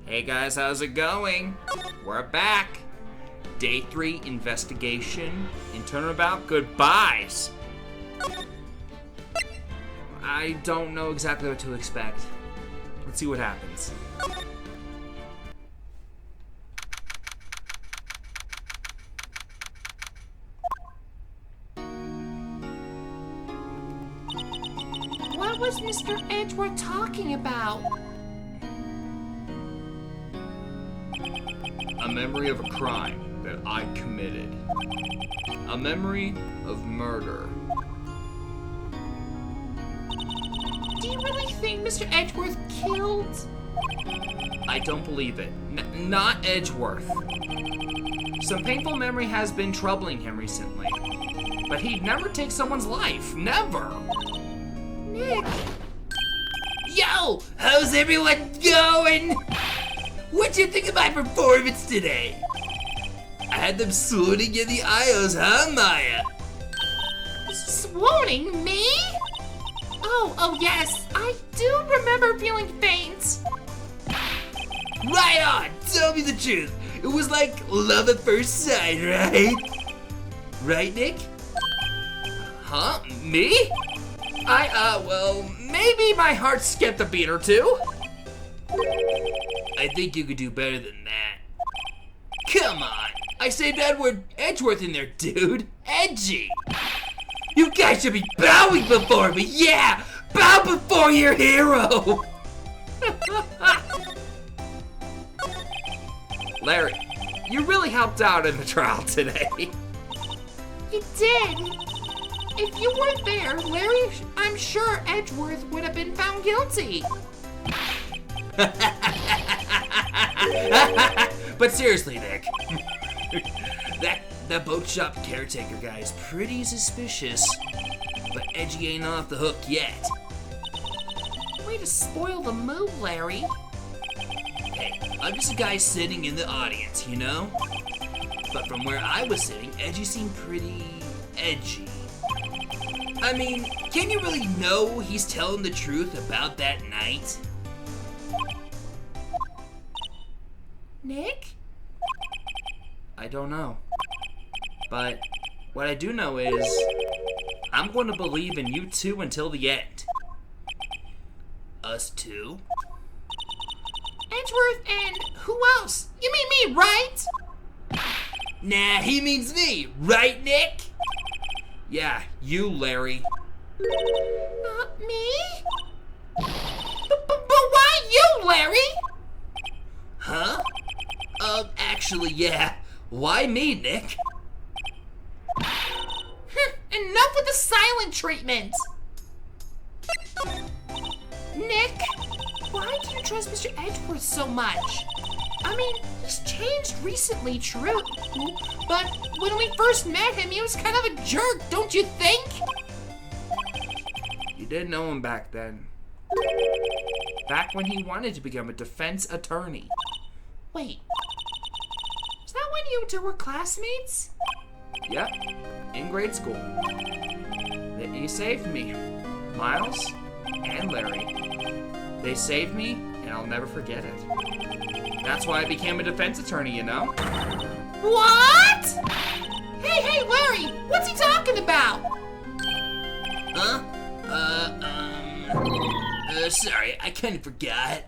Hey guys, how's it going? We're back. Day 3 investigation and turnabout goodbyes. I don't know exactly what to expect. Let's see what happens. What was Mr. Edgeworth talking about? A memory of a crime that I committed. A memory of murder. Do you really think Mr. Edgeworth killed? I don't believe it. Not Edgeworth. Some painful memory has been troubling him recently. But he'd never take someone's life. Never! Nick! Yo! How's everyone going? What'd you think of my performance today? I had them swooning in the aisles, huh, Maya? Swooning? Me? Oh yes, I do remember feeling faint. Right on! Tell me the truth. It was like love at first sight, right? Right, Nick? Huh? Me? Well, maybe my heart skipped a beat or two. I think you could do better than that. Come on! I saved Edgeworth in there, dude! Edgy! You guys should be bowing before me, yeah! Bow before your hero! Larry, you really helped out in the trial today. You did. If you weren't there, Larry, I'm sure Edgeworth would have been found guilty. But seriously, Nick, that boat shop caretaker guy is pretty suspicious. But Edgy ain't off the hook yet. Way to spoil the mood, Larry. Hey, I'm just a guy sitting in the audience, you know? But from where I was sitting, Edgy seemed pretty edgy. I mean, can you really know he's telling the truth about that night? Nick? I don't know. But what I do know is I'm going to believe in you two until the end. Us two? Edgeworth and who else? You mean me, right? Nah, he means me, right, Nick? Yeah, you, Larry. Not me? But why you, Larry? Huh? Actually, yeah. Why me, Nick? Enough with the silent treatment. Nick, why do you trust Mr. Edgeworth so much? I mean, he's changed recently, true. But when we first met him, he was kind of a jerk, don't you think? You didn't know him back then. Back when he wanted to become a defense attorney. Wait, is that when you two were classmates? Yep, in grade school. He saved me. Miles and Larry. They saved me, and I'll never forget it. That's why I became a defense attorney, you know? What? Hey, Larry, what's he talking about? Huh? Sorry, I kinda forgot.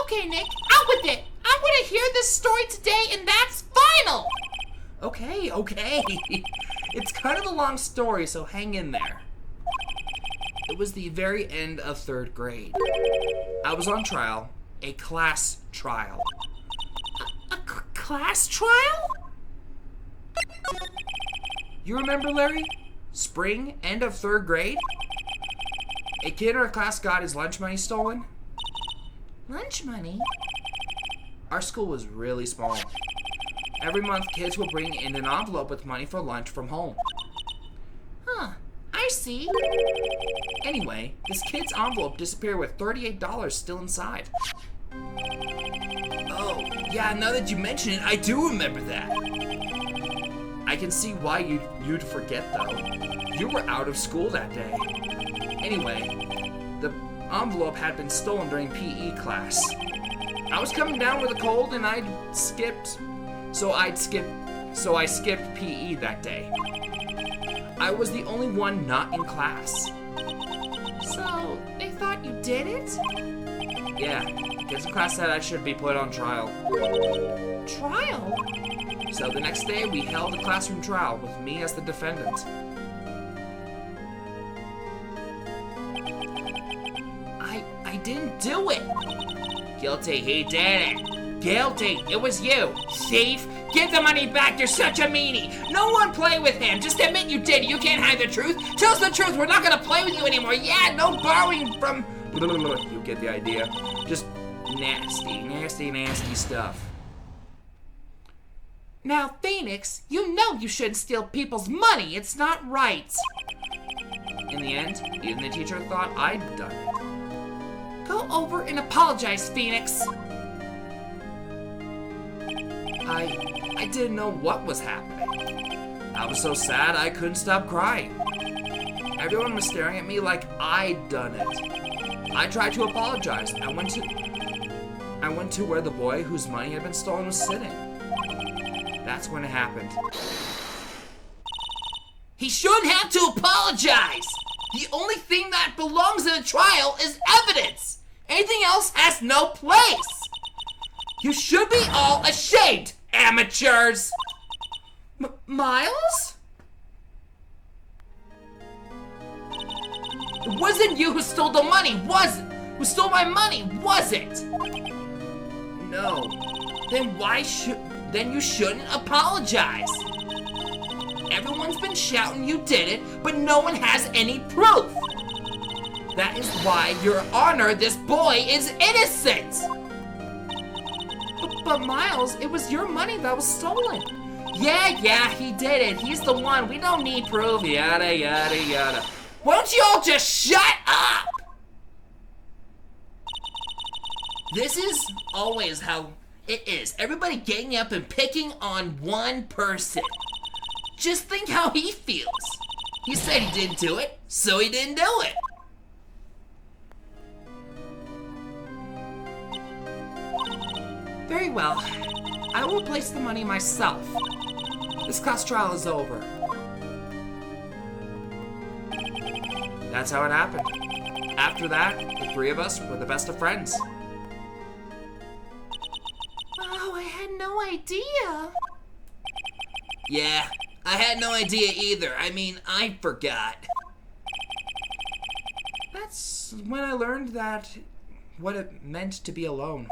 Okay, Nick, out with it. I want to hear this story today, and that's final. Okay. It's kind of a long story, so hang in there. It was the very end of 3rd grade. I was on trial, a class trial. A class trial? You remember, Larry? Spring, end of 3rd grade? A kid in our class got his lunch money stolen. Lunch money? Our school was really small. Every month, kids would bring in an envelope with money for lunch from home. Huh, I see. Anyway, this kid's envelope disappeared with $38 still inside. Oh, yeah, now that you mention it, I do remember that. I can see why you'd forget, though. You were out of school that day. Anyway, the envelope had been stolen during PE class. I was coming down with a cold and I skipped PE that day. I was the only one not in class. So, they thought you did it? Yeah, kids in class said I should be put on trial. Trial? So the next day we held a classroom trial with me as the defendant. I didn't do it. Guilty, he did it. Guilty, it was you. Thief, give the money back, you're such a meanie. No one play with him, just admit you did. You can't hide the truth. Tell us the truth, we're not gonna play with you anymore. Yeah, no borrowing from... You get the idea. Just nasty stuff. Now, Phoenix, you know you shouldn't steal people's money. It's not right. In the end, even the teacher thought I'd done it. Go over and apologize, Phoenix. I didn't know what was happening. I was so sad I couldn't stop crying. Everyone was staring at me like I'd done it. I tried to apologize. I went to where the boy whose money had been stolen was sitting. That's when it happened. He shouldn't have to apologize. The only thing that belongs in a trial is evidence. Anything else has no place. You should be all ashamed, amateurs. Miles? It wasn't you who stole the money, was it? Who stole my money, was it? No. Then you shouldn't apologize. Everyone's been shouting you did it, but no one has any proof. That is why, Your Honor, this boy is innocent. But Miles, it was your money that was stolen. Yeah, he did it. He's the one. We don't need proof. Yada, yada, yada. Why don't you all just shut up? This is always how it is. Everybody ganging up and picking on one person. Just think how he feels. He said he didn't do it, so he didn't do it. Very well. I will place the money myself. This class trial is over. That's how it happened. After that, the three of us were the best of friends. Oh, I had no idea. Yeah, I had no idea either. I mean, I forgot. That's when I learned what it meant to be alone.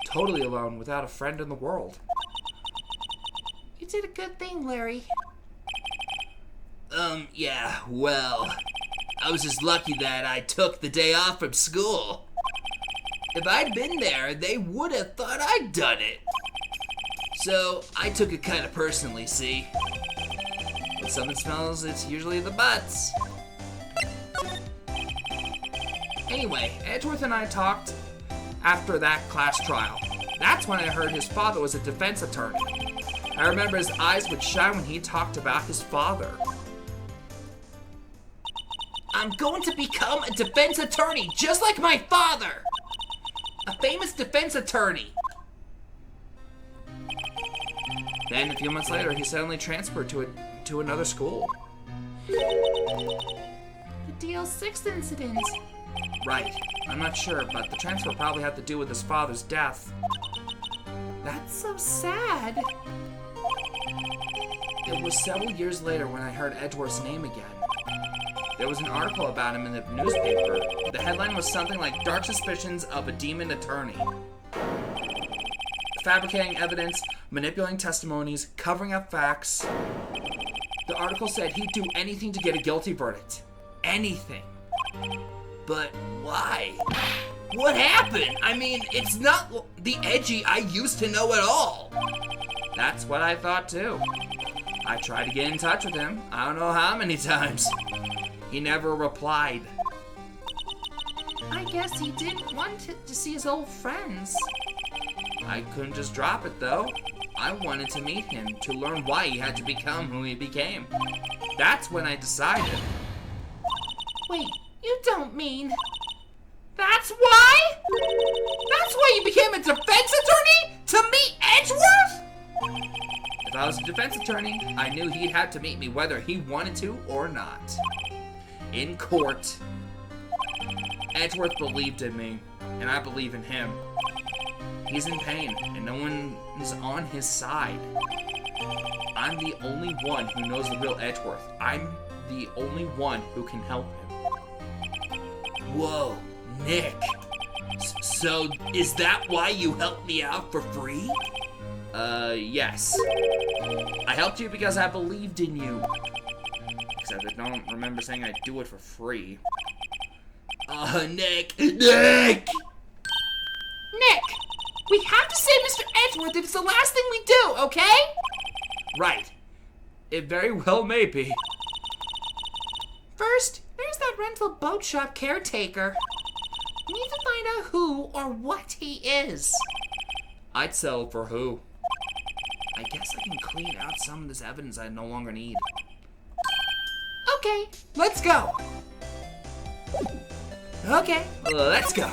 Totally alone, without a friend in the world. You did a good thing, Larry. Yeah, well, I was just lucky that I took the day off from school. If I'd been there, they would have thought I'd done it. So, I took it kind of personally, see? When something smells, it's usually the butts. Anyway, Edgeworth and I talked after that class trial. That's when I heard his father was a defense attorney. I remember his eyes would shine when he talked about his father. I'm going to become a defense attorney, just like my father. A famous defense attorney. Then, a few months later, he suddenly transferred to another school. The DL6 incident. Right. I'm not sure, but the transfer probably had to do with his father's death. That's so sad. It was several years later when I heard Edgeworth's name again. There was an article about him in the newspaper. The headline was something like "Dark Suspicions of a Demon Attorney." Fabricating evidence, manipulating testimonies, covering up facts. The article said he'd do anything to get a guilty verdict. Anything. But why? What happened? I mean, it's not the Edgy I used to know at all. That's what I thought too. I tried to get in touch with him. I don't know how many times. He never replied. I guess he didn't want to see his old friends. I couldn't just drop it though. I wanted to meet him to learn why he had to become who he became. That's when I decided. Wait, you don't mean... That's why? That's why you became a defense attorney? To meet Edgeworth? If I was a defense attorney, I knew he'd have to meet me whether he wanted to or not. In court. Edgeworth believed in me, and I believe in him. He's in pain, and no one is on his side. I'm the only one who knows the real Edgeworth. I'm the only one who can help him. Whoa, Nick. So, is that why you helped me out for free? Yes. I helped you because I believed in you. Except I don't remember saying I'd do it for free. Nick! Nick! We have to save Mr. Edgeworth if it's the last thing we do, okay? Right. It very well may be. First, there's that rental boat shop caretaker. We need to find out who or what he is. I'd settle for who. I guess I can clean out some of this evidence I no longer need. Okay, let's go. Okay, Let's go.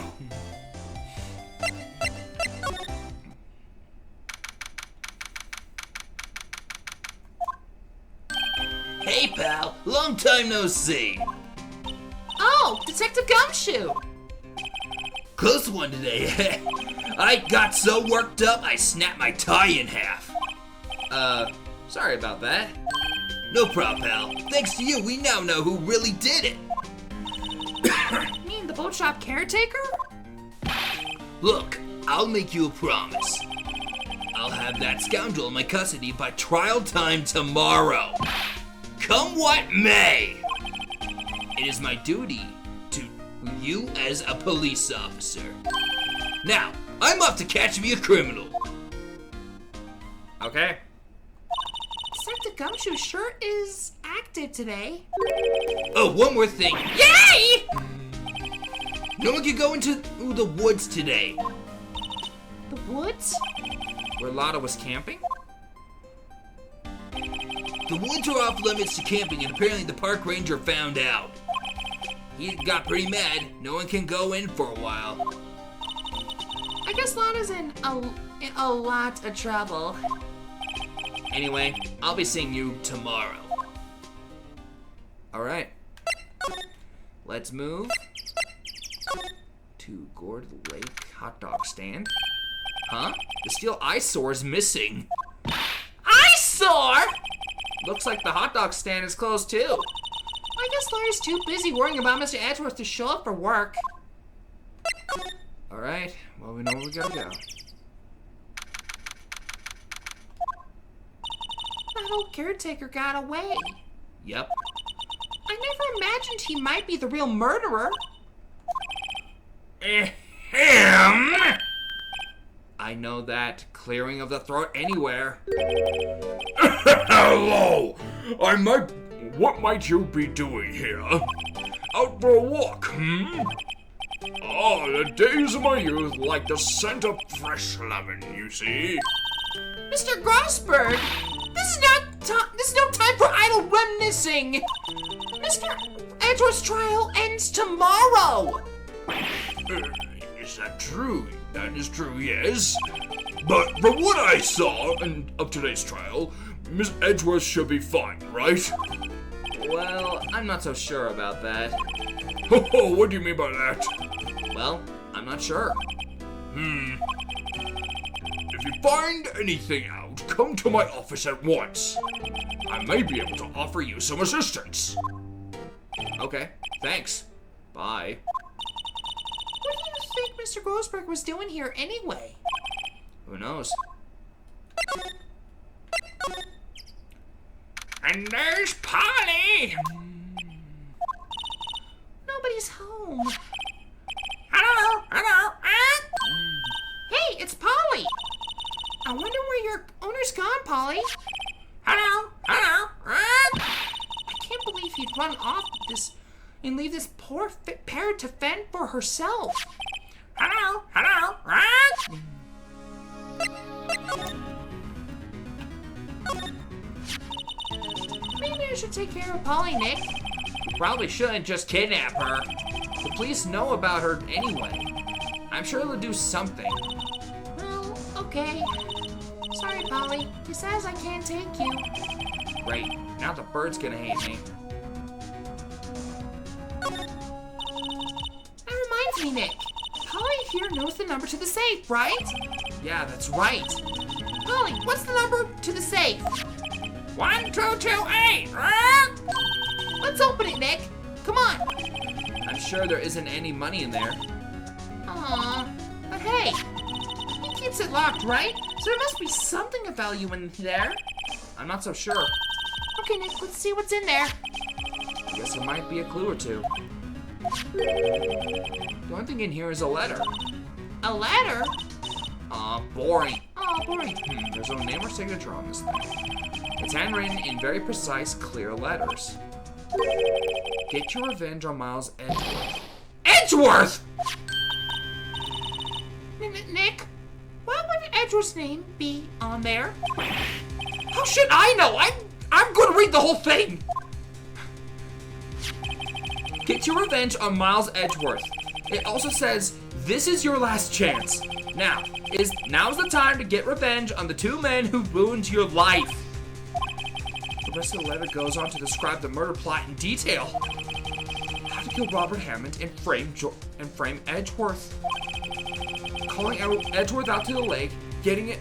Hey, pal. Long time no see. Oh, Detective Gumshoe. Close one today. I got so worked up, I snapped my tie in half. Sorry about that. No problem, pal. Thanks to you, we now know who really did it. You mean the boat shop caretaker? Look, I'll make you a promise. I'll have that scoundrel in my custody by trial time tomorrow. Come what may. It is my duty to you as a police officer. Now, I'm off to catch me a criminal. Okay. Detective Gumshoe sure is active today. Oh, one more thing. Yay! No one can go into the woods today. The woods? Where Lotta was camping? The woods are off limits to camping, and apparently the park ranger found out. He got pretty mad. No one can go in for a while. I guess Lotta's in a lot of trouble. Anyway, I'll be seeing you tomorrow. Alright. Let's move to Gourd Lake hot dog stand. Huh? The steel eyesore is missing. Eyesore? Looks like the hot dog stand is closed too. I guess Larry's too busy worrying about Mr. Edgeworth to show up for work. Alright, well we know where we gotta go. That old caretaker got away. Yep. I never imagined he might be the real murderer. Ahem. I know that clearing of the throat anywhere. Hello! What might you be doing here? Out for a walk, hmm? Oh, the days of my youth like the scent of fresh lemon, you see? Mr. Grossberg, this is no time for idle reminiscing. Mr. Edgeworth's trial ends tomorrow. Is that true? That is true, yes. But from what I saw of today's trial, Miss Edgeworth should be fine, right? Well, I'm not so sure about that. Oh, what do you mean by that? Well, I'm not sure. If you find anything out, come to my office at once. I may be able to offer you some assistance. Okay, thanks. Bye. What do you think Mr. Grossberg was doing here anyway? Who knows? And there's Polly! Nobody's home. Hello, hello, Hey, it's Polly. I wonder where your owner's gone, Polly. hello, hello, I can't believe he'd run off this and leave this poor parrot to fend for herself. hello, hello, Maybe I should take care of Polly, Nick. Probably shouldn't just kidnap her. The police know about her anyway. I'm sure they'll do something. Well, okay. Sorry, Polly. He says I can't take you. Great. Now the bird's gonna hate me. That reminds me, Nick. Polly here knows the number to the safe, right? Yeah, that's right. Polly, what's the number to the safe? 1228. Let's open it, Nick. Come on. I'm sure there isn't any money in there. Aw, but hey, he keeps it locked, right? So there must be something of value in there. I'm not so sure. Okay, Nick, let's see what's in there. I guess there might be a clue or two. The only thing in here is a letter. A letter? Boring. Oh, boring. There's no name or signature on this thing. It's handwritten in very precise, clear letters. Get your revenge on Miles Edgeworth. Edgeworth! Nick, what would Edward's name be on there? How should I know? I'm gonna read the whole thing. Get your revenge on Miles Edgeworth. It also says, this is your last chance. Now's the time to get revenge on the two men who ruined your life. The rest of the letter goes on to describe the murder plot in detail. How to kill Robert Hammond and frame Edgeworth. Calling Edgeworth out to the lake, getting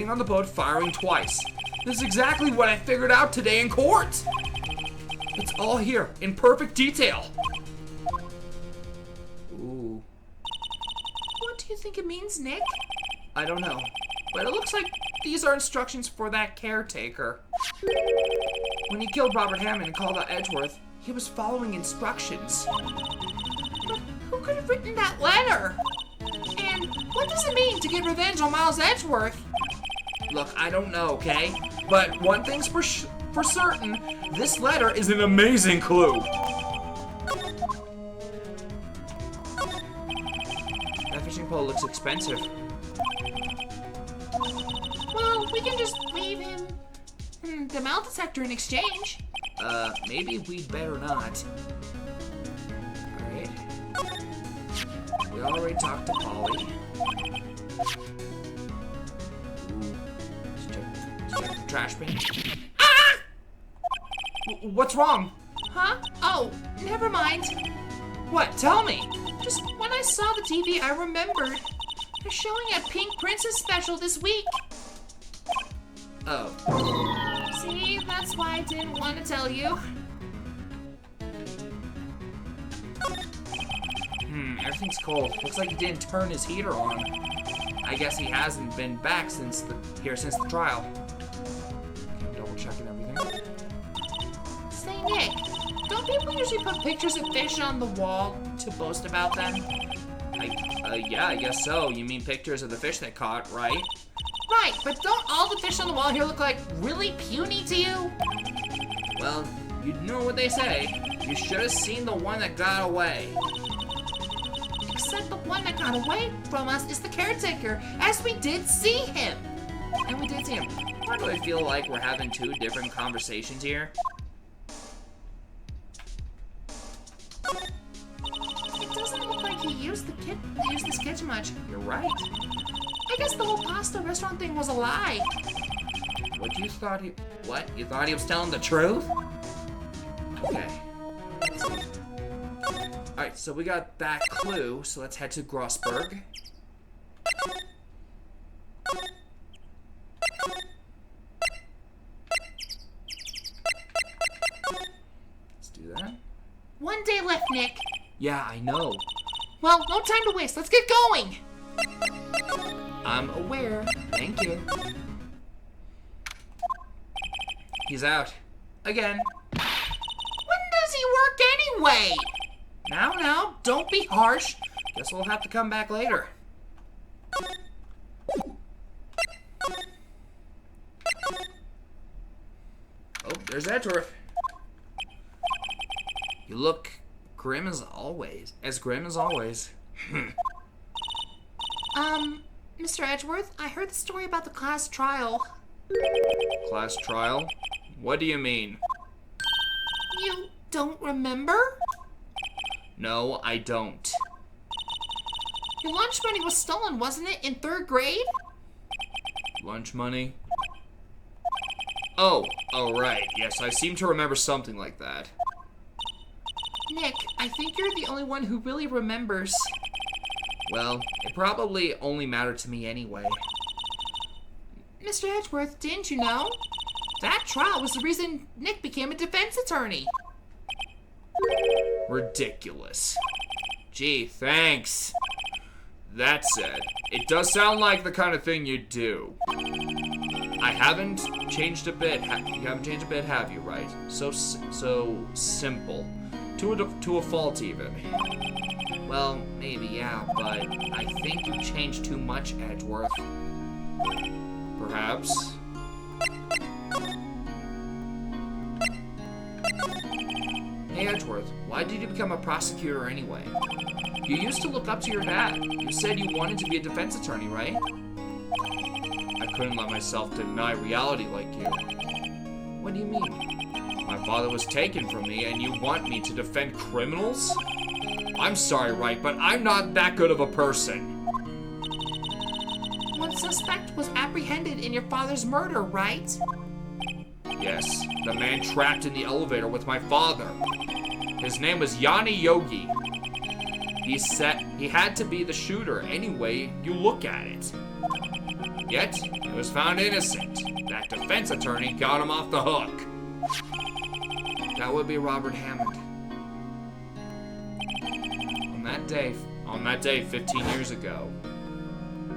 on the boat, firing twice. This is exactly what I figured out today in court. It's all here in perfect detail. Ooh. What do you think it means, Nick? I don't know, but it looks like these are instructions for that caretaker. When he killed Robert Hammond and called out Edgeworth, he was following instructions. But who could have written that letter? And what does it mean to get revenge on Miles Edgeworth? Look, I don't know, okay? But one thing's for certain, this letter is an amazing clue. That fishing pole looks expensive. Well, we can just leave him the metal detector in exchange. Maybe we'd better not. Alright. We already talked to Polly. Ooh. Let's check the trash bin. Ah! What's wrong? Huh? Oh, never mind. What? Tell me. Just when I saw the TV, I remembered. They're showing a Pink Princess special this week. Oh. See, that's why I didn't want to tell you. Everything's cold. Looks like he didn't turn his heater on. I guess he hasn't been back since the trial. Okay, double checking everything. Say, Nick, don't people usually put pictures of fish on the wall to boast about them? Yeah, I guess so. You mean pictures of the fish they caught, right? Right, but don't all the fish on the wall here look like really puny to you? Well, you know what they say. You should have seen the one that got away. Except the one that got away from us is the caretaker, as we did see him. And we did see him. Why do I feel like we're having two different conversations here? It doesn't look like he used this kitchen much. You're right. I guess the whole pasta restaurant thing was a lie. You thought he was telling the truth? Okay. Alright, so we got that clue, so let's head to Grossberg. Let's do that. 1 day left, Nick. Yeah, I know. Well, no time to waste. Let's get going. I'm aware. Thank you. He's out. Again. When does he work anyway? Now, don't be harsh. Guess we'll have to come back later. Oh, there's Edgeworth. You look grim as always. As grim as always. Mr. Edgeworth, I heard the story about the class trial. Class trial? What do you mean? You don't remember? No, I don't. Your lunch money was stolen, wasn't it, in 3rd grade? Lunch money? Oh, right. Yes, I seem to remember something like that. Nick, I think you're the only one who really remembers. Well, it probably only mattered to me anyway. Mr. Edgeworth, didn't you know? That trial was the reason Nick became a defense attorney. Ridiculous. Gee, thanks. That said, it does sound like the kind of thing you'd do. I haven't changed a bit. You haven't changed a bit, have you, Wright? So simple. To a fault, even. Well, maybe, yeah, but I think you changed too much, Edgeworth. Perhaps. Hey, Edgeworth, why did you become a prosecutor anyway? You used to look up to your dad. You said you wanted to be a defense attorney, right? I couldn't let myself deny reality like you. What do you mean? My father was taken from me, and you want me to defend criminals? I'm sorry, Wright, but I'm not that good of a person. One suspect was apprehended in your father's murder, right? Yes, the man trapped in the elevator with my father. His name was Yanni Yogi. He said he had to be the shooter any way you look at it. Yet, he was found innocent. That defense attorney got him off the hook. That would be Robert Hammond. On that day 15 years ago,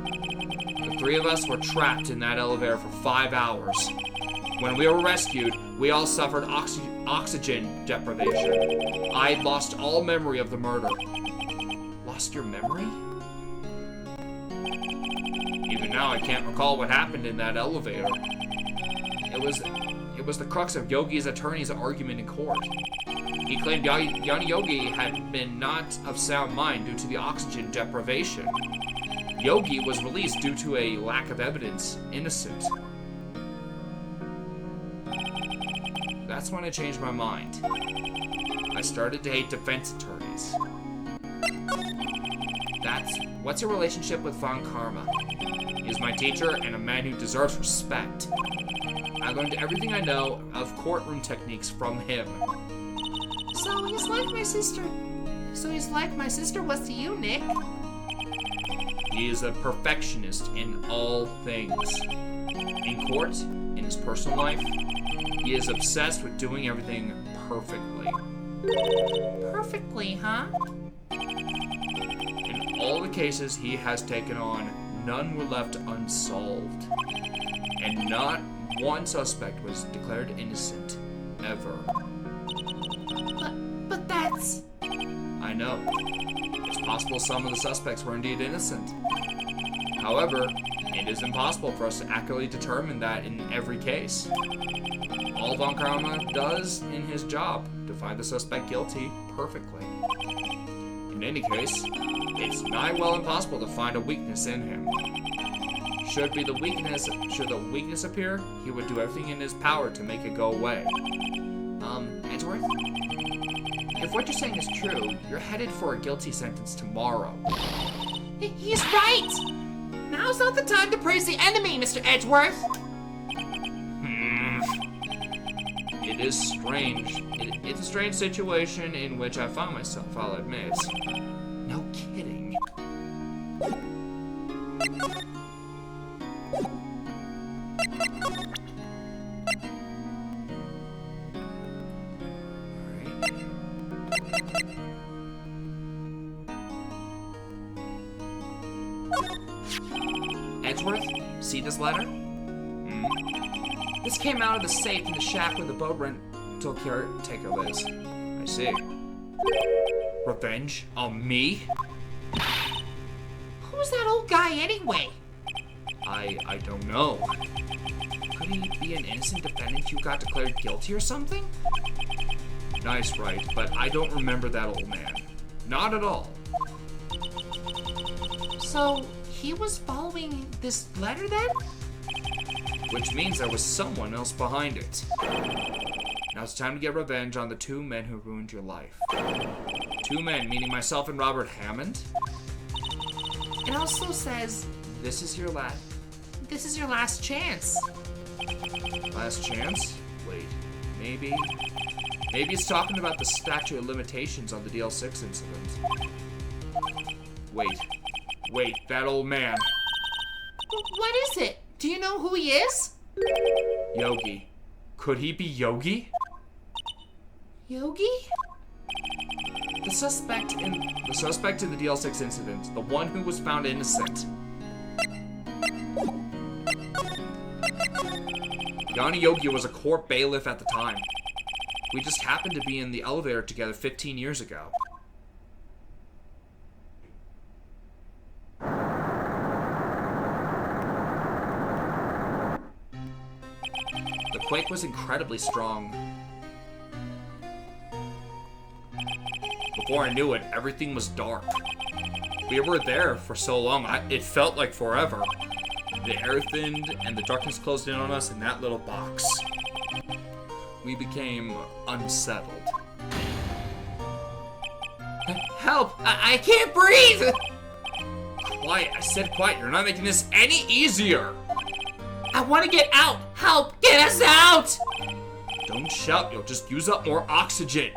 the 3 of us were trapped in that elevator for 5 hours. When we were rescued, we all suffered oxygen deprivation. I lost all memory of the murder. Lost your memory? Even now, I can't recall what happened in that elevator. It was the crux of Yogi's attorney's argument in court. He claimed Yanni Yogi had been not of sound mind due to the oxygen deprivation. Yogi was released due to a lack of evidence, innocent. That's when I changed my mind. I started to hate defense attorneys. What's your relationship with Von Karma? He is my teacher and a man who deserves respect. I learned everything I know of courtroom techniques from him. So he's like my sister. Was to you, Nick. He is a perfectionist in all things. In court, in his personal life, he is obsessed with doing everything perfectly. Perfectly, huh? In all the cases he has taken on, none were left unsolved. And not one suspect was declared innocent, ever. But that's... I know. It's possible some of the suspects were indeed innocent. However, it is impossible for us to accurately determine that in every case. All Von Karma does in his job to find the suspect guilty perfectly. In any case, it's nigh well impossible to find a weakness in him. Should the weakness appear, he would do everything in his power to make it go away. Edgeworth? If what you're saying is true, you're headed for a guilty sentence tomorrow. He's right! Now's not the time to praise the enemy, Mr. Edgeworth! It is strange. It's a strange situation in which I find myself, I'll admit. No kidding. Edgeworth, see this letter? This came out of the safe in the shack where the boat rental caretaker lives. I see. Revenge on me? Who's that old guy anyway? I don't know. Could he be an innocent defendant who got declared guilty or something? Nice, Wright, but I don't remember that old man. Not at all. So, he was following this letter then? Which means there was someone else behind it. Now it's time to get revenge on the 2 men who ruined your life. 2 men, meaning myself and Robert Hammond. It also says, This is your this is your last chance. last chance? Wait, maybe it's talking about the statute of limitations on the DL6 incident. Wait, that old man. What is it? Do you know who he is? Yogi. Could he be Yogi? Yogi? The suspect in the DL6 incident, the one who was found innocent. Yanni Yogi was a court bailiff at the time. We just happened to be in the elevator together 15 years ago. The quake was incredibly strong. Before I knew it, everything was dark. We were there for so long, it felt like forever. The air thinned and the darkness closed in on us in that little box. We became unsettled. Help! I can't breathe! Quiet, I said quiet. You're not making this any easier. I want to get out! Help! Get us out! Don't shout, you'll just use up more oxygen.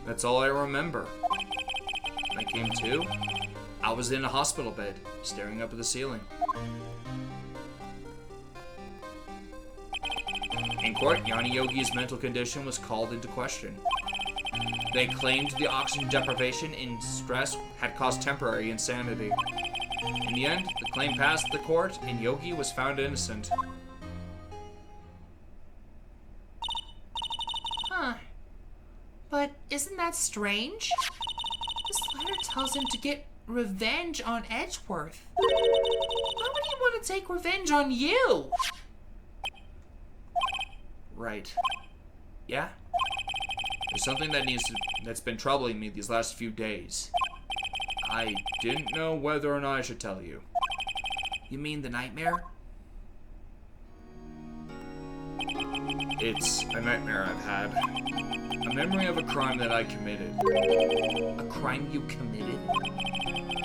That's all I remember. When I came to, I was in a hospital bed, staring up at the ceiling. In court, Yanni Yogi's mental condition was called into question. They claimed the oxygen deprivation and stress had caused temporary insanity. In the end, the claim passed the court and Yogi was found innocent. Huh. But isn't that strange? This letter tells him to get revenge on Edgeworth. Why would he want to take revenge on you? Right. Yeah? There's something that's been troubling me these last few days. I didn't know whether or not I should tell you. You mean the nightmare? It's a nightmare I've had. A memory of a crime that I committed. A crime you committed?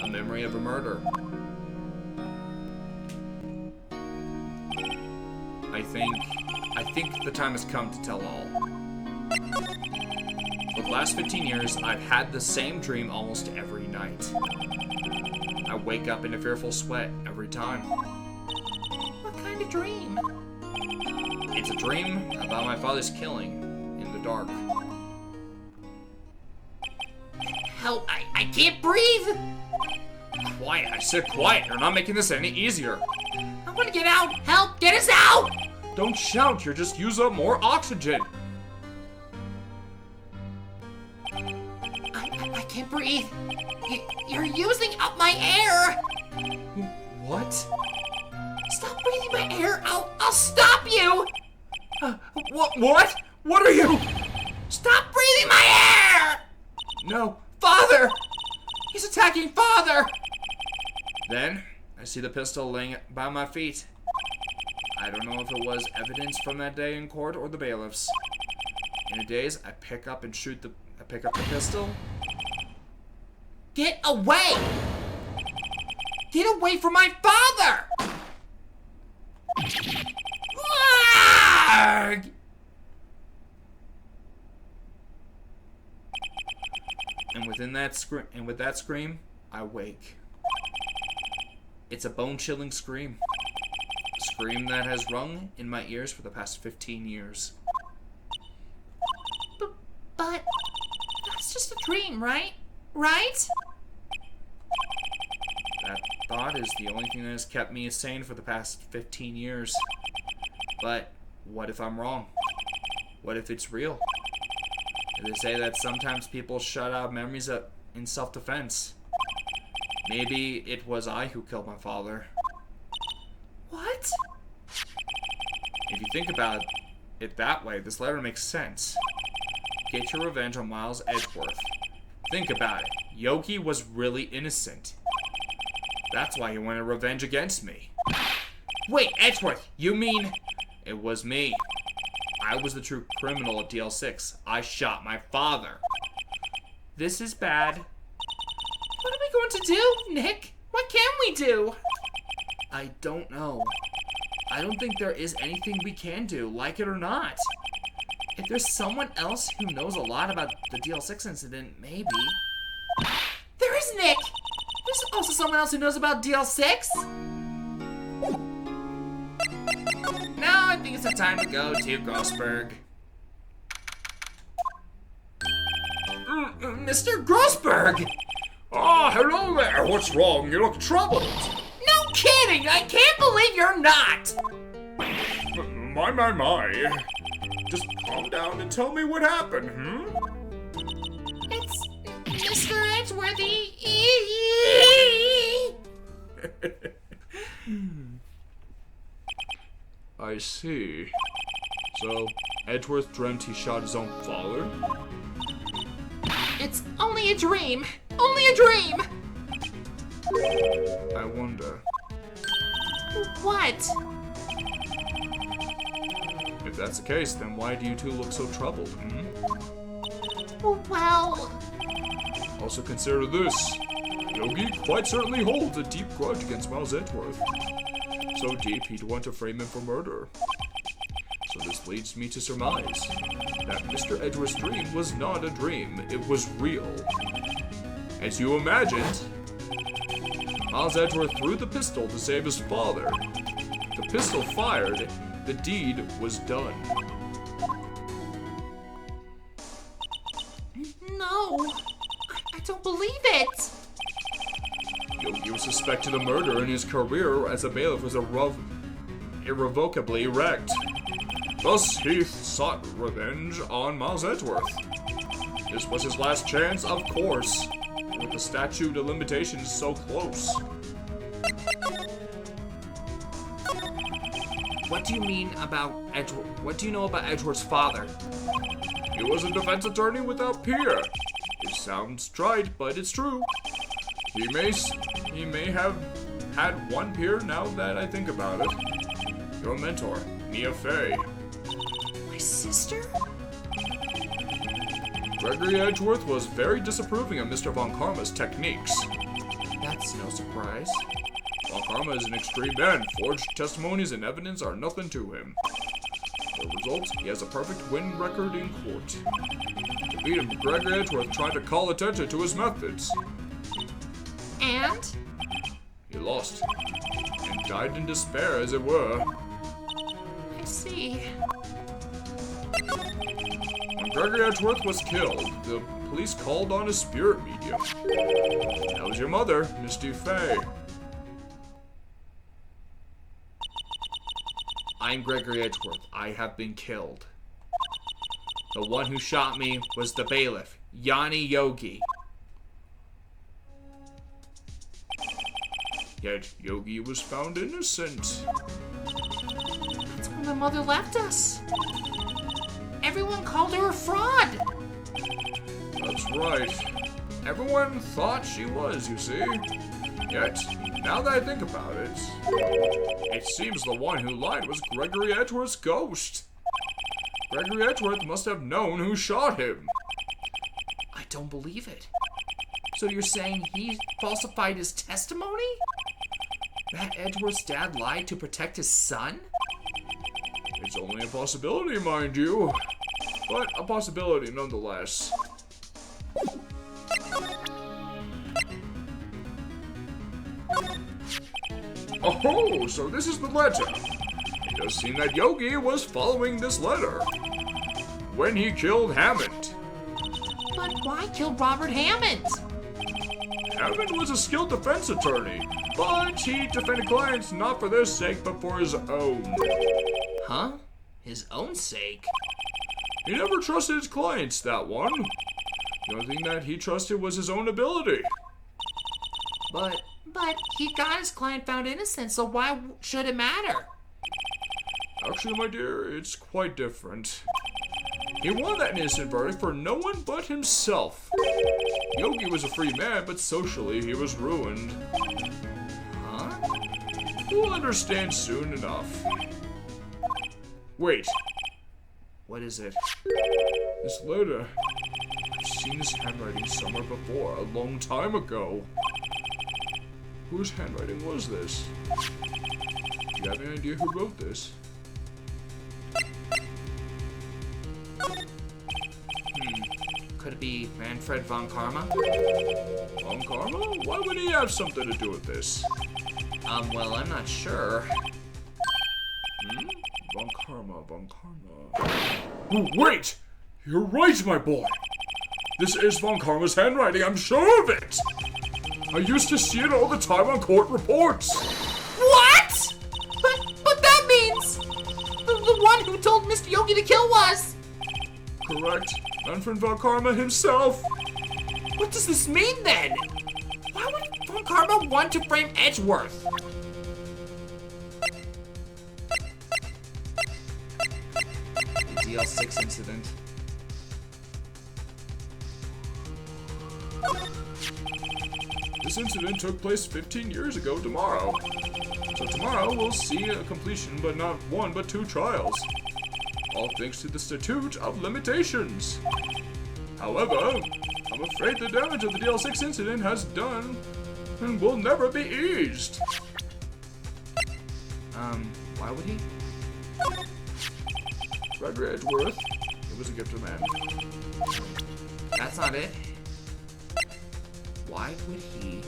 A memory of a murder. I think the time has come to tell all. For the last 15 years, I've had the same dream almost every night. I wake up in a fearful sweat every time. What kind of dream? It's a dream about my father's killing in the dark. Help, I can't breathe! Quiet, I said quiet. You're not making this any easier. I want to get out! Help, get us out! Don't shout, you're just use up more oxygen. I can't breathe. You're using up my air! What? Stop breathing my air! I'll stop you! What? What are you? Stop breathing my air! No. Father! He's attacking Father! Then, I see the pistol laying by my feet. I don't know if it was evidence from that day in court or the bailiffs. In a daze, I pick up the pistol. Get away! Get away from my father! Arrgh! And with that scream, I wake. It's a bone-chilling scream. A scream that has rung in my ears for the past 15 years. But that's just a dream, right? Right? That thought is the only thing that has kept me sane for the past 15 years. But what if I'm wrong? What if it's real? They say that sometimes people shut out memories in self-defense. Maybe it was I who killed my father. What? If you think about it that way, this letter makes sense. Get your revenge on Miles Edgeworth. Think about it. Yogi was really innocent. That's why he wanted revenge against me. Wait, Edgeworth, you mean... It was me. I was the true criminal of DL6. I shot my father. This is bad. What are we going to do, Nick? What can we do? I don't know. I don't think there is anything we can do, like it or not. If there's someone else who knows a lot about the DL6 incident, maybe. There is Nick! There's also someone else who knows about DL6? Now I think it's the time to go to Grossberg. Mr. Grossberg! Ah, hello there. What's wrong? You look troubled. No kidding! I can't believe you're not! My. Just calm down and tell me what happened, It's Mr. Edgeworthy. I see. So, Edgeworth dreamt he shot his own father? It's only a dream. Only a dream! I wonder. What? If that's the case, then why do you two look so troubled, Well, Also consider this. Yogi quite certainly holds a deep grudge against Miles Edgeworth. So deep he'd want to frame him for murder. So this leads me to surmise that Mr. Edgeworth's dream was not a dream, it was real. As you imagined, Miles Edgeworth threw the pistol to save his father. The pistol fired, the deed was done. no. I don't believe it. Yogi was suspected of murder, and his career as a bailiff was irrevocably wrecked. Thus, he sought revenge on Miles Edgeworth. This was his last chance, of course, with the statute of limitations so close. What do you mean about Edgeworth? What do you know about Edgeworth's father? He was a defense attorney without peer. It sounds trite, but it's true. He may have had one peer now that I think about it. Your mentor, Mia Fey. My sister? Gregory Edgeworth was very disapproving of Mr. Von Karma's techniques. That's no surprise. Von Karma is an extreme man. Forged testimonies and evidence are nothing to him. The result, he has a perfect win record in court. To beat him, Gregory Edgeworth tried to call attention to his methods. And? He lost, and died in despair, as it were. I see. When Gregory Edgeworth was killed, the police called on a spirit medium. That was your mother, Misty Fey. I'm Gregory Edgeworth. I have been killed. The one who shot me was the bailiff, Yanni Yogi. Yet Yogi was found innocent. That's when my mother left us. Everyone called her a fraud. That's right. Everyone thought she was, you see. Yet, now that I think about it, it seems the one who lied was Gregory Edgeworth's ghost. Gregory Edgeworth must have known who shot him. I don't believe it. So you're saying he falsified his testimony? That Edgeworth's dad lied to protect his son? It's only a possibility, mind you, but a possibility nonetheless. Oh, so this is the letter. It does seem that Yogi was following this letter when he killed Hammond. But why kill Robert Hammond? Hammond was a skilled defense attorney, but he defended clients not for their sake, but for his own. Huh? His own sake? He never trusted his clients, that one. The only thing that he trusted was his own ability. But But he got his client found innocent, so why should it matter? Actually, my dear, it's quite different. He won that innocent verdict for no one but himself. Yogi was a free man, but socially he was ruined. huh? You'll understand soon enough. Wait. What is it? This letter. I've seen this handwriting somewhere before, a long time ago. Whose handwriting was this? Do you have any idea who wrote this? Could it be Manfred von Karma? Von Karma? Why would he have something to do with this? Well, I'm not sure. Von Karma, Von Karma. Oh, wait! You're right, my boy! This is Von Karma's handwriting, I'm sure of it! I used to see it all the time on court reports! What? But that means the one who told Mr. Yogi to kill was. Correct. Manfred Von Karma himself! What does this mean then? Why would Von Karma want to frame Edgeworth? The DL6 incident. This incident took place 15 years ago tomorrow. So tomorrow we'll see a completion, but not one, but 2 trials. All thanks to the Statute of Limitations. However, I'm afraid the damage of the DL6 incident has done and will never be eased. Why would he? Gregory Edgeworth, it was a gift of man. That's not it. Why would he?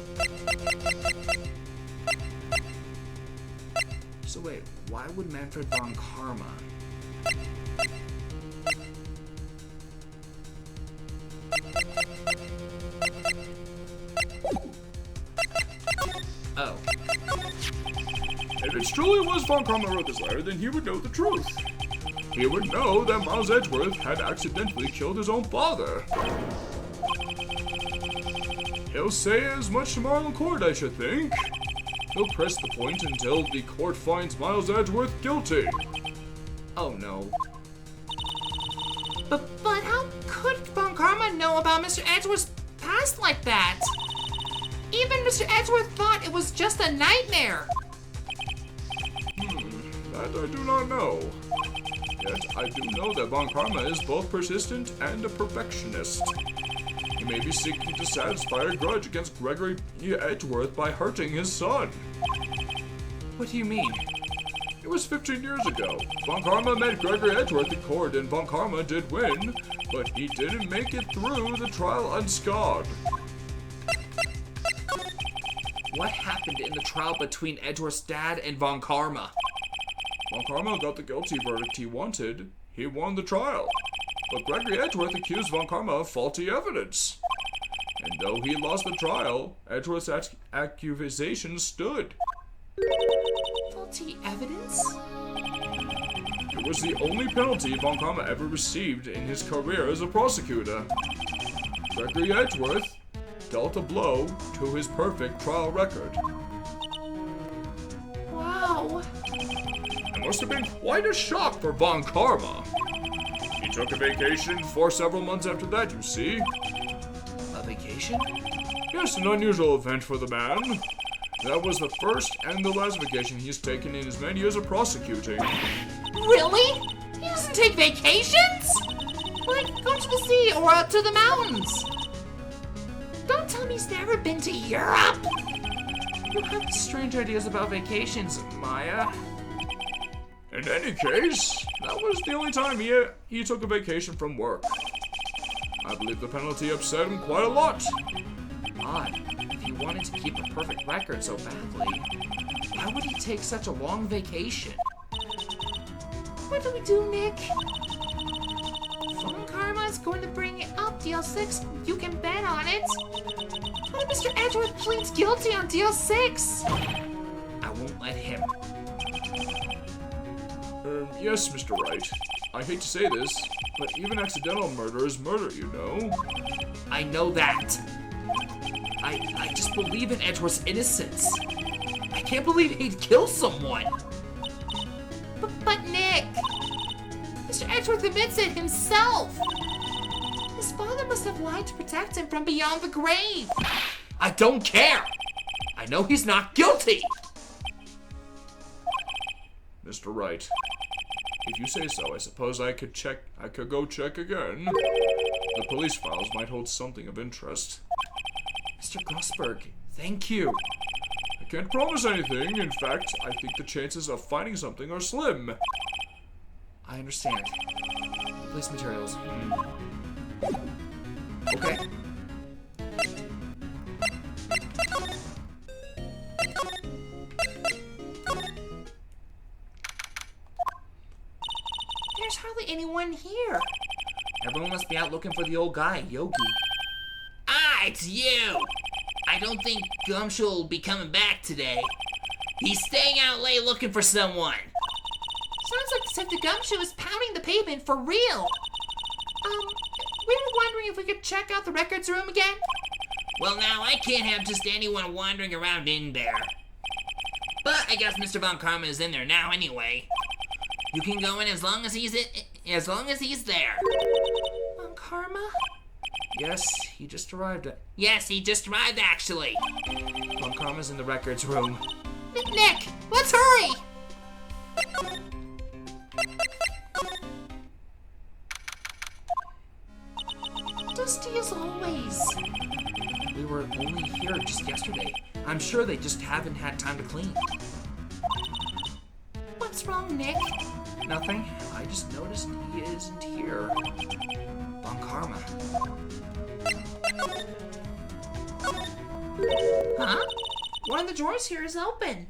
So wait, why would Manfred von Karma? Oh. If it truly was Von Karma who wrote this letter, then he would know the truth. He would know that Miles Edgeworth had accidentally killed his own father. He'll say as much tomorrow in court, I should think. He'll press the point until the court finds Miles Edgeworth guilty. Oh no. But how could Von Karma know about Mr. Edgeworth's past like that? Even Mr. Edgeworth thought it was just a nightmare. That I do not know. Yet I do know that Von Karma is both persistent and a perfectionist. He may be seeking to satisfy a grudge against Gregory Edgeworth by hurting his son. What do you mean? It was 15 years ago. Von Karma met Gregory Edgeworth in court and Von Karma did win, but he didn't make it through the trial unscarred. What happened in the trial between Edgeworth's dad and Von Karma? Von Karma got the guilty verdict he wanted. He won the trial. But Gregory Edgeworth accused Von Karma of faulty evidence. And though he lost the trial, Edgeworth's accusation stood. Faulty evidence? It was the only penalty Von Karma ever received in his career as a prosecutor. Gregory Edgeworth dealt a blow to his perfect trial record. Wow. It must have been quite a shock for Von Karma. He took a vacation for several months after that, you see. A vacation? Yes, an unusual event for the man. That was the first and the last vacation he's taken in his many years of prosecuting. Really? He doesn't take vacations? Like, go to the sea or to the mountains. Don't tell me he's never been to Europe. You have strange ideas about vacations, Maya. In any case, that was the only time he took a vacation from work. I believe the penalty upset him quite a lot. Odd. If he wanted to keep a perfect record so badly, why would he take such a long vacation? What do we do, Nick? Von Karma's going to bring it up, DL6. You can bet on it. What if Mr. Edgeworth pleads guilty on DL6? I won't let him. Yes, Mr. Wright. I hate to say this, but even accidental murder is murder, you know. I know that. I just believe in Edgeworth's innocence. I can't believe he'd kill someone. But Nick, Mr. Edgeworth admits it himself. His father must have lied to protect him from beyond the grave. I don't care. I know he's not guilty. Mr. Wright, if you say so, I suppose I could go check again. The police files might hold something of interest. Mr. Grossberg, thank you. I can't promise anything. In fact, I think the chances of finding something are slim. I understand. Police materials. Okay. There's hardly anyone here. Everyone must be out looking for the old guy, Yogi. Ah, it's you! I don't think Gumshoe will be coming back today. He's staying out late looking for someone. Sounds like Detective Gumshoe is pounding the pavement for real. We were wondering if we could check out the records room again. Well, now, I can't have just anyone wandering around in there. But I guess Mr. Von Karma is in there now anyway. You can go in as long as he's there. On Karma? Yes, he just arrived. Yes, he just arrived actually. Von Karma's in the records room. Nick, let's hurry! Dusty as always. We were only here just yesterday. I'm sure they just haven't had time to clean. What's wrong, Nick? Nothing. I just noticed he isn't here. Von Karma. Huh? One of the drawers here is open.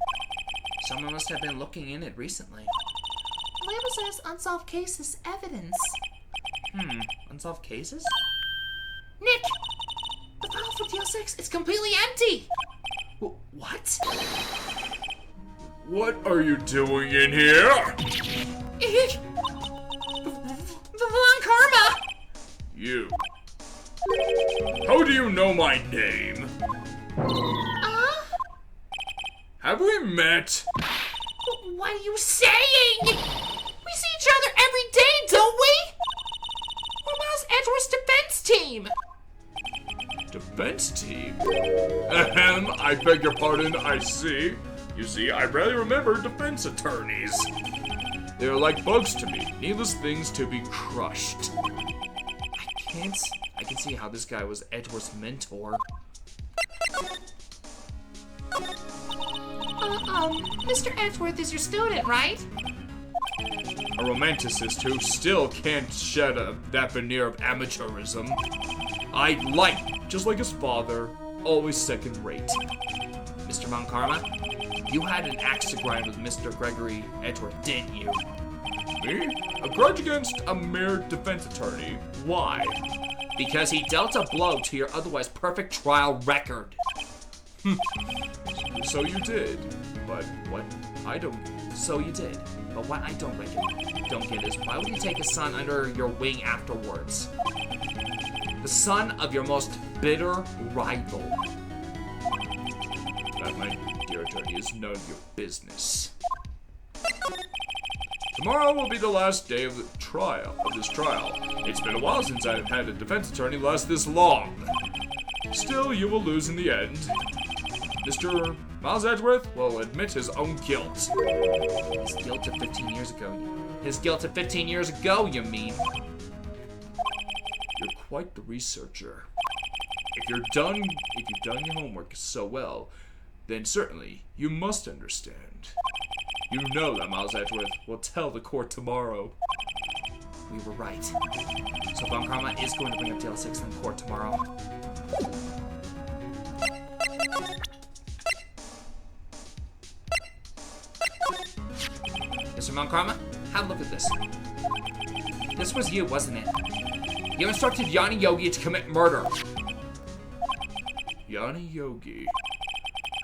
Someone must have been looking in it recently. The label says unsolved cases evidence. Unsolved cases? Nick! The file for DL6 is completely empty! What? What are you doing in here? The Von Karma! You. How do you know my name? Have we met? What are you saying? We see each other every day, don't we? We're Miles Edgeworth's defense team. Defense team? Ahem, I beg your pardon, I see. You see, I rarely remember defense attorneys. They are like bugs to me, needless things to be crushed. I can see how this guy was Edgeworth's mentor. Mr. Edgeworth is your student, right? A romanticist who still can't shed that veneer of amateurism. I like, just like his father, always second rate. Mr. Von Karma, you had an axe to grind with Mr. Gregory Edgeworth, didn't you? Me? A grudge against a mere defense attorney? Why? Because he dealt a blow to your otherwise perfect trial record. So you did. But what I don't... So you did. But what I don't get is, why would you take his son under your wing afterwards? The son of your most bitter rival. That, my dear attorney, is none of your business. Tomorrow will be the last day of this trial. It's been a while since I've had a defense attorney last this long. Still, you will lose in the end. Mr. Miles Edgeworth will admit his own guilt. His guilt of 15 years ago. His guilt of 15 years ago, you mean? You're quite the researcher. If you've done your homework so well, then certainly you must understand. You know that Miles Edgeworth will tell the court tomorrow. We were right. So Von Karma is going to bring up DL6 in court tomorrow. Mr. Von Karma, have a look at this. This was you, wasn't it? You instructed Yanni Yogi to commit murder. Yanni Yogi.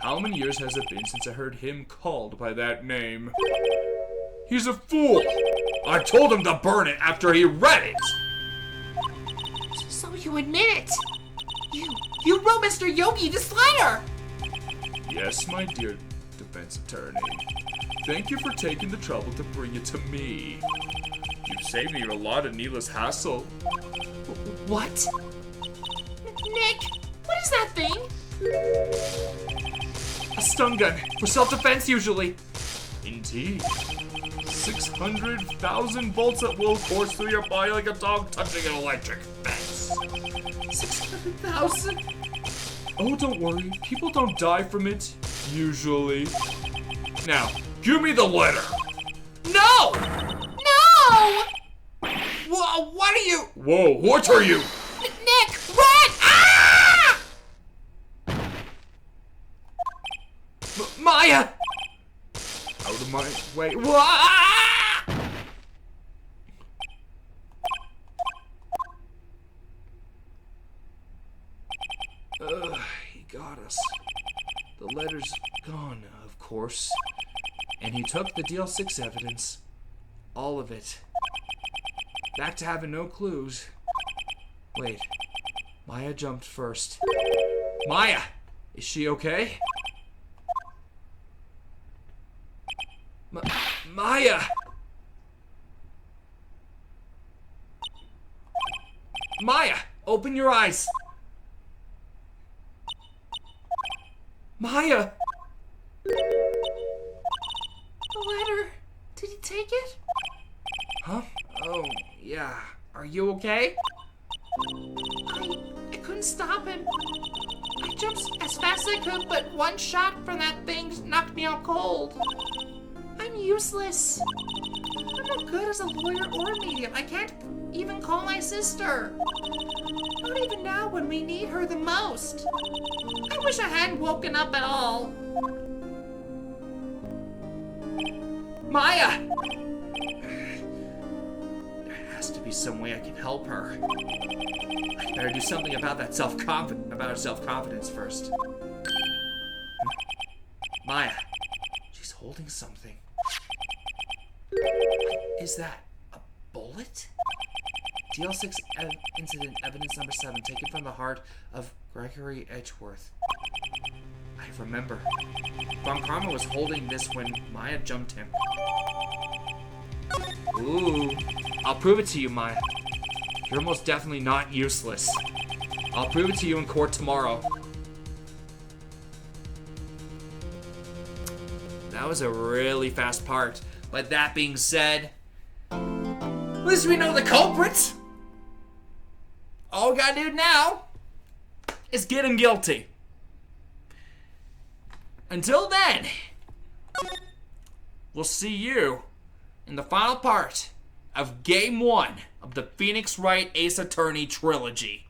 How many years has it been since I heard him called by that name? He's a fool! I told him to burn it after he read it! So you admit it. You wrote Mr. Yogi this letter! Yes, my dear defense attorney. Thank you for taking the trouble to bring it to me. You've saved me a lot of needless hassle. What? Nick, what is that thing? A stun gun. For self-defense, usually. Indeed. 600,000 volts that will course through your body like a dog touching an electric fence. 600,000? Oh, don't worry. People don't die from it, usually. Now, give me the letter. No! No! Whoa, what are you? Whoa, what are you? Nick, run! Ah! Maya! Out of my way. Wah! He got us. The letter's gone, of course. And he took the Deal 6 evidence. All of it. Back to having no clues. Wait. Maya jumped first. Maya! Is she okay? Maya! Maya! Open your eyes! Maya! The letter. Did he take it? Huh? Oh, yeah. Are you okay? I couldn't stop him. I jumped as fast as I could, but one shot from that thing knocked me out cold. I'm useless. I'm not good as a lawyer or a medium. I can't even call my sister. Not even now when we need her the most. I wish I hadn't woken up at all. Maya! There has to be some way I can help her. I better do something about that her self-confidence first. Maya, she's holding something. What is that? A bullet? DL6 incident evidence number 7, taken from the heart of Gregory Edgeworth. I remember. Von Karma was holding this when Maya jumped him. Ooh. I'll prove it to you, Maya. You're most definitely not useless. I'll prove it to you in court tomorrow. That was a really fast part. But that being said, at least we know the culprits. All we gotta do now is get him guilty. Until then, we'll see you in the final part of Game 1 of the Phoenix Wright Ace Attorney trilogy.